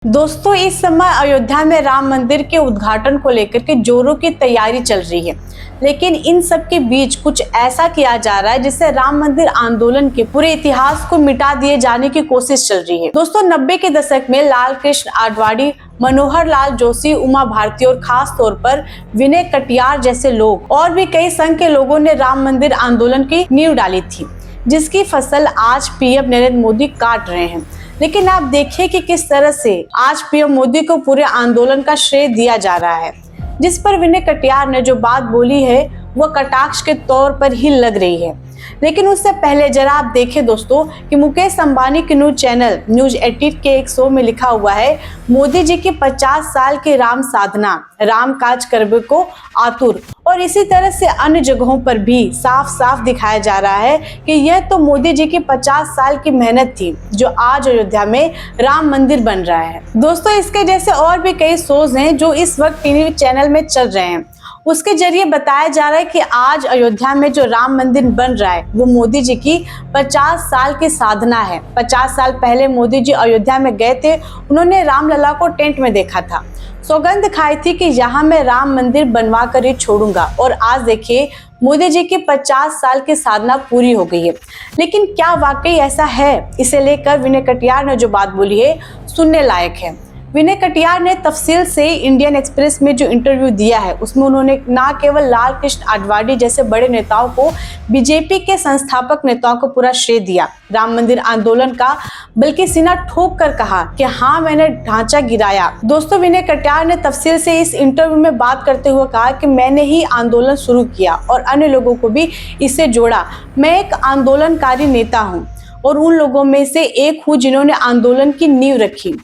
दोस्तों, इस समय अयोध्या में राम मंदिर के उद्घाटन को लेकर के जोरों की तैयारी चल रही है, लेकिन इन सब के बीच कुछ ऐसा किया जा रहा है जिससे राम मंदिर आंदोलन के पूरे इतिहास को मिटा दिए जाने की कोशिश चल रही है। दोस्तों, 90 के दशक में लाल कृष्ण आडवाणी, मनोहर लाल जोशी, उमा भारती और खास तौर पर विनय कटियार जैसे लोग और भी कई संघ के लोगों ने राम मंदिर आंदोलन की नींव डाली थी, जिसकी फसल आज पीएम नरेंद्र मोदी काट रहे हैं। लेकिन आप देखिए कि किस तरह से आज पीएम मोदी को पूरे आंदोलन का श्रेय दिया जा रहा है। जिस पर विनय कटियार ने जो बात बोली है वह कटाक्ष के तौर पर ही लग रही है। लेकिन उससे पहले जरा आप देखें दोस्तों कि मुकेश अंबानी के न्यूज चैनल न्यूज 18 के एक शो में लिखा हुआ है, मोदी जी की 50 साल की राम साधना, राम काज करबे को आतुर। और इसी तरह से अन्य जगहों पर भी साफ साफ दिखाया जा रहा है कि यह तो मोदी जी की 50 साल की मेहनत थी जो आज अयोध्या में राम मंदिर बन रहा है। दोस्तों, इसके जैसे और भी कई शोज हैं जो इस वक्त टीवी चैनल में चल रहे हैं। उसके जरिए बताया जा रहा है कि आज अयोध्या में जो राम मंदिर बन रहा है वो मोदी जी की 50 साल की साधना है। 50 साल पहले मोदी जी अयोध्या में गए थे, उन्होंने रामलला को टेंट में देखा था, सौगंध खाई थी कि यहाँ मैं राम मंदिर बनवा कर ही छोड़ूंगा। और आज देखिए मोदी जी की 50 साल की साधना पूरी हो गई है। लेकिन क्या वाकई ऐसा है? इसे लेकर विनय कटियार ने जो बात बोली है सुनने लायक है। विनय कटियार ने तफसील से इंडियन एक्सप्रेस में जो इंटरव्यू दिया है उसमें उन्होंने न केवल लाल कृष्ण आडवाणी जैसे बड़े नेताओं को, बीजेपी के संस्थापक नेताओं को पूरा श्रेय दिया राम मंदिर आंदोलन का, बल्कि सीना ठोक कर कहा कि हाँ, मैंने ढांचा गिराया। दोस्तों, विनय कटियार ने तफसील से इस इंटरव्यू में बात करते हुए कहा कि मैंने ही आंदोलन शुरू किया और अन्य लोगों को भी इससे जोड़ा। मैं एक आंदोलनकारी नेता हूँ और उन लोगों में से एक हूँ जिन्होंने आंदोलन की नींव रखी।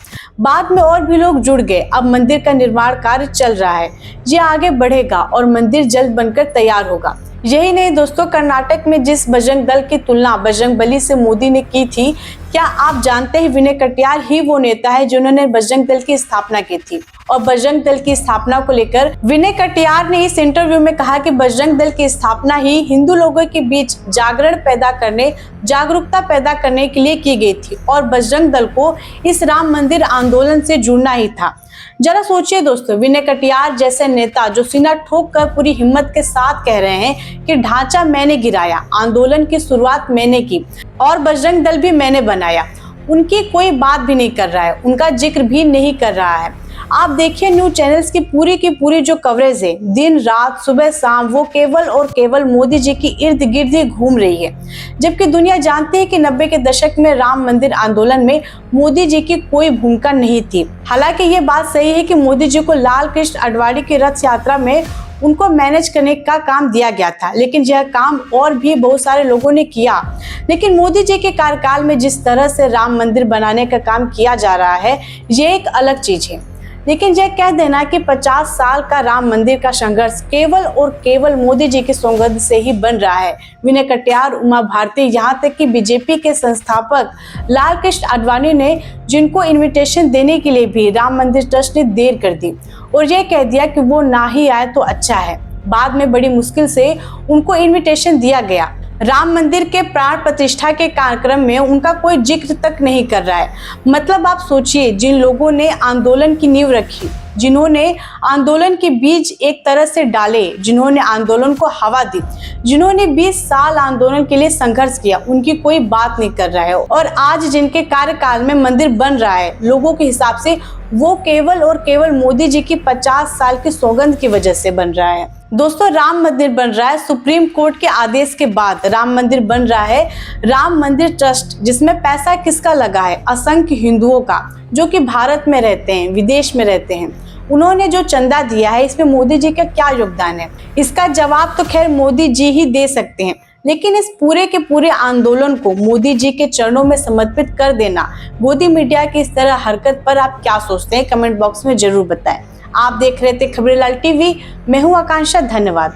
बाद में और भी लोग जुड़ गए। अब मंदिर का निर्माण कार्य चल रहा है, ये आगे बढ़ेगा और मंदिर जल्द बनकर तैयार होगा। यही नहीं दोस्तों, कर्नाटक में जिस बजरंग दल की तुलना बजरंगबली से मोदी ने की थी, क्या आप जानते हैं विनय कटियार ही वो नेता है जिन्होंने बजरंग दल की स्थापना की थी। और बजरंग दल की स्थापना को लेकर विनय कटियार ने इस इंटरव्यू में कहा कि बजरंग दल की स्थापना ही हिंदू लोगों के बीच जागरण पैदा करने, जागरूकता पैदा करने के लिए की गई थी और बजरंग दल को इस राम मंदिर आंदोलन से जुड़ना ही था। जरा सोचिए दोस्तों, विनय कटियार जैसे नेता जो सीना ठोक कर पूरी हिम्मत के साथ कह रहे हैं कि ढांचा मैंने गिराया, आंदोलन की शुरुआत मैंने की और बजरंग दल भी मैंने बनाया, उनकी कोई बात भी नहीं कर रहा है, उनका जिक्र भी नहीं कर रहा है। आप देखिए न्यूज चैनल्स की पूरी जो कवरेज है, दिन रात सुबह शाम, वो केवल और केवल मोदी जी की इर्द गिर्द ही घूम रही है, जबकि दुनिया जानती है कि 90 के दशक में राम मंदिर आंदोलन में मोदी जी की कोई भूमिका नहीं थी। हालांकि ये बात सही है कि मोदी जी को लाल कृष्ण आडवाणी की रथ यात्रा में उनको मैनेज करने का काम दिया गया था, लेकिन यह काम और भी बहुत सारे लोगों ने किया। लेकिन मोदी जी के कार्यकाल में जिस तरह से राम मंदिर बनाने का काम किया जा रहा है, ये एक अलग चीज है। लेकिन यह कह देना कि 50 साल का राम मंदिर का संघर्ष केवल और केवल मोदी जी के सौगंध से ही बन रहा है। विनय कटियार, उमा भारती, यहाँ तक कि बीजेपी के संस्थापक लाल कृष्ण आडवाणी ने, जिनको इनविटेशन देने के लिए भी राम मंदिर ट्रस्ट ने देर कर दी और यह कह दिया कि वो ना ही आए तो अच्छा है। बाद में बड़ी मुश्किल से उनको इन्विटेशन दिया गया। राम मंदिर के प्राण प्रतिष्ठा के कार्यक्रम में उनका कोई जिक्र तक नहीं कर रहा है। मतलब आप सोचिए, जिन लोगों ने आंदोलन की नींव रखी, जिन्होंने आंदोलन के बीज एक तरह से डाले, जिन्होंने आंदोलन को हवा दी, जिन्होंने 20 साल आंदोलन के लिए संघर्ष किया, उनकी कोई बात नहीं कर रहा है। और आज जिनके कार्यकाल में मंदिर बन रहा है, लोगों के हिसाब से वो केवल और केवल मोदी जी की 50 साल की सौगंध की वजह से बन रहा है। दोस्तों, राम मंदिर बन रहा है सुप्रीम कोर्ट के आदेश के बाद। राम मंदिर बन रहा है राम मंदिर ट्रस्ट, जिसमें पैसा किसका लगा है? असंख्य हिंदुओं का, जो कि भारत में रहते हैं, विदेश में रहते हैं। उन्होंने जो चंदा दिया है, इसमें मोदी जी का क्या योगदान है? इसका जवाब तो खैर मोदी जी ही दे सकते हैं। लेकिन इस पूरे के पूरे आंदोलन को मोदी जी के चरणों में समर्पित कर देना, मोदी मीडिया की इस तरह हरकत पर आप क्या सोचते हैं? कमेंट बॉक्स में जरूर बताएं। आप देख रहे थे खबरें लाल टीवी, मैं हूं आकांक्षा। धन्यवाद।